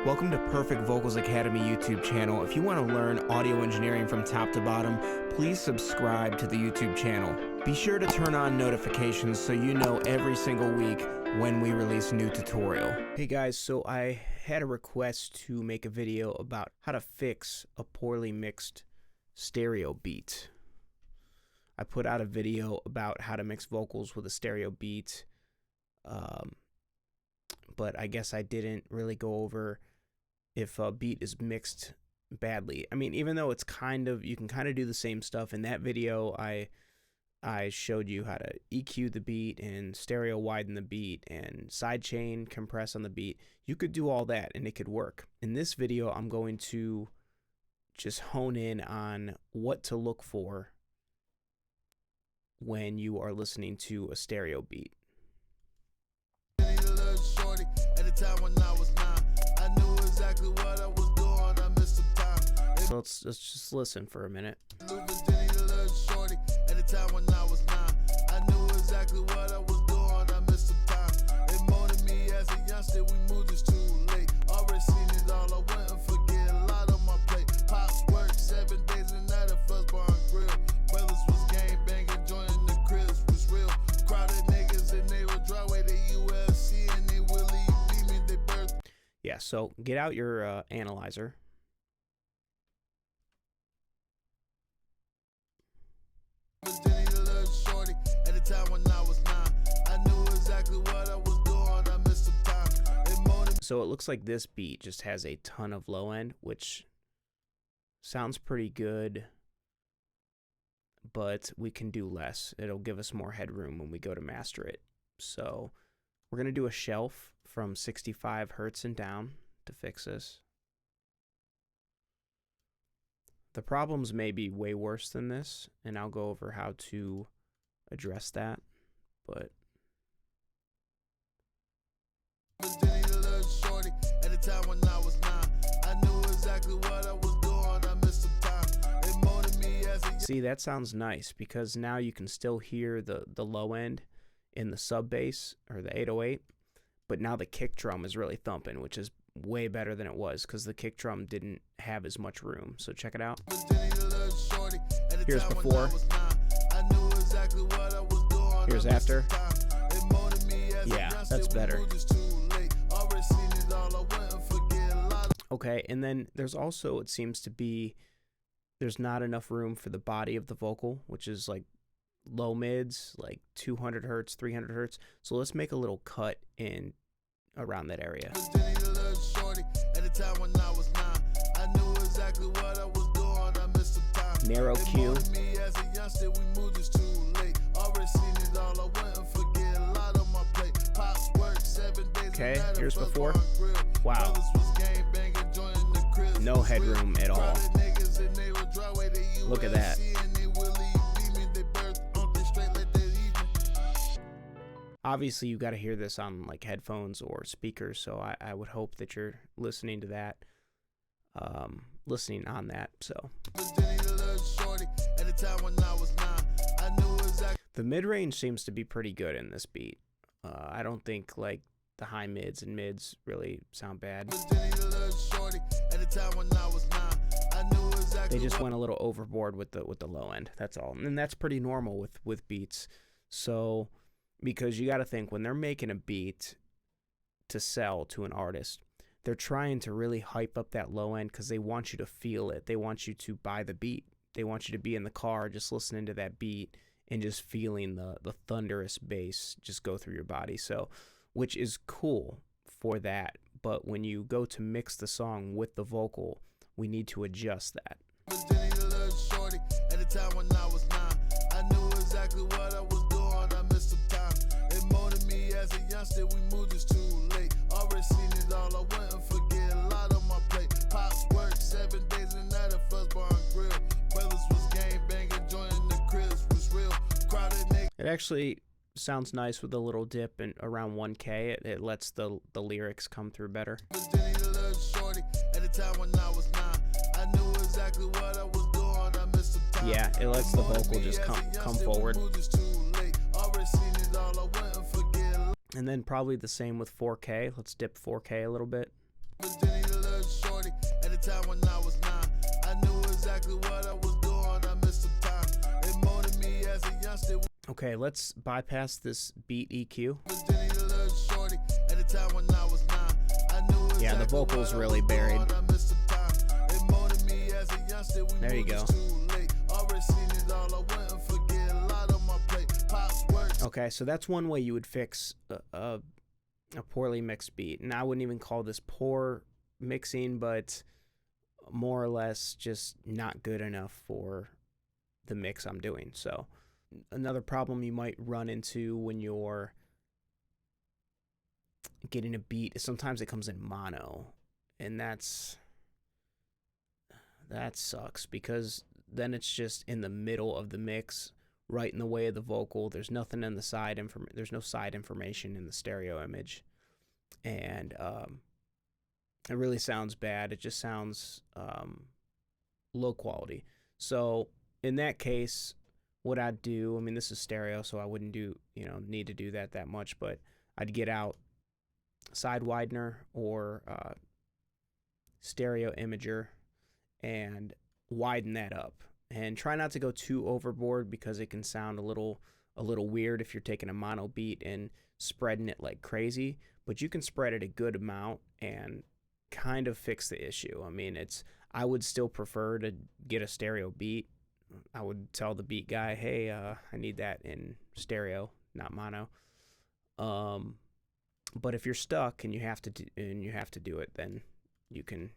Welcome to Perfect Vocals Academy YouTube channel. If you want to learn audio engineering from top to bottom, please subscribe to the YouTube channel. Be sure to turn on notifications so you know every single week when we release a new tutorial. Hey guys, so I had a request to make a video about how to fix a poorly mixed stereo beat. I put out a video about how to mix vocals with a stereo beat, but I guess I didn't really go over if a beat is mixed badly. I mean, even though it's you can kind of do the same stuff. In that video, I showed you how to EQ the beat and stereo widen the beat and sidechain compress on the beat. You could do all that and it could work. In this video, I'm going to just hone in on what to look for when you are listening to a stereo beat. So let's just listen for a minute. Yeah, so get out your analyzer. So it looks like this beat just has a ton of low end, which sounds pretty good, but we can do less. It'll give us more headroom when we go to master it. So we're going to do a shelf from 65 hertz and down to fix this. The problems may be way worse than this, and I'll go over how to address that, but see, that sounds nice because now you can still hear the low end in the sub bass or the 808, but now the kick drum is really thumping, which is way better than it was because the kick drum didn't have as much room. So check it out. Here's before. Here's after. Yeah, that's better. Okay, and then there's also, it seems to be, there's not enough room for the body of the vocal, which is like low mids, like 200 hertz, 300 hertz. So let's make a little cut in around that area. Narrow Q. Okay, here's before. Wow. No headroom at all. Look at that. Obviously, you got to hear this on like headphones or speakers, so I would hope that you're listening to that, listening on that. So the mid-range seems to be pretty good in this beat. I don't think like the high mids and mids really sound bad. They just went a little overboard with the low end. That's all, and that's pretty normal with beats. So because you got to think, when they're making a beat to sell to an artist, they're trying to really hype up that low end because they want you to feel it. They want you to buy the beat. They want you to be in the car just listening to that beat and just feeling the thunderous bass just go through your body. So, which is cool for that. But when you go to mix the song with the vocal, we need to adjust that. It actually sounds nice with a little dip and around 1K. It lets the lyrics come through better. Yeah, it lets the vocal just come forward. And then probably the same with 4K. Let's dip 4K a little bit. time when I was 9, I knew exactly what I was doing. I missed some time. They molded me as a youngster. Okay, let's bypass this beat EQ. Yeah, the vocal's really buried. There you go. Okay, so that's one way you would fix a poorly mixed beat. And I wouldn't even call this poor mixing, but more or less just not good enough for the mix I'm doing. So another problem you might run into when you're getting a beat is sometimes it comes in mono, and that sucks, because then it's just in the middle of the mix, right in the way of the vocal. There's nothing in the side there's no side information in the stereo image, and it really sounds bad. It just sounds low quality. So in that case, what I'd do, I mean, this is stereo, so I wouldn't need to do that much, but I'd get out side widener or stereo imager and widen that up, and try not to go too overboard, because it can sound a little weird if you're taking a mono beat and spreading it like crazy. But you can spread it a good amount and kind of fix the issue. I mean, I would still prefer to get a stereo beat. I would tell the beat guy, hey, I need that in stereo, not mono. But if you're stuck and you have to do it, then you can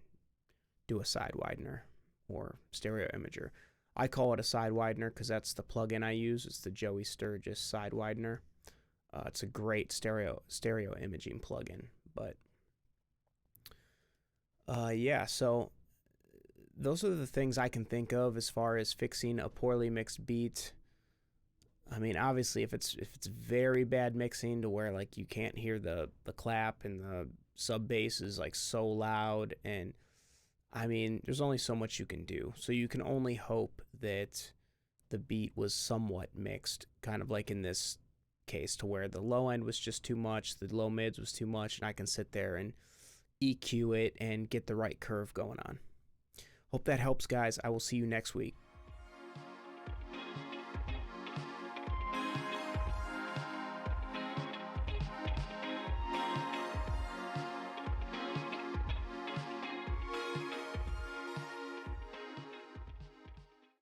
do a side widener or stereo imager. I call it a side widener because that's the plugin I use. It's the Joey Sturgis side widener. It's a great stereo imaging plugin. But yeah, so those are the things I can think of as far as fixing a poorly mixed beat. I mean, obviously, if it's very bad mixing to where like you can't hear the clap and the sub bass is like so loud, and I mean, there's only so much you can do. So you can only hope that the beat was somewhat mixed, kind of like in this case, to where the low end was just too much, the low mids was too much, and I can sit there and EQ it and get the right curve going on. Hope that helps, guys. I will see you next week.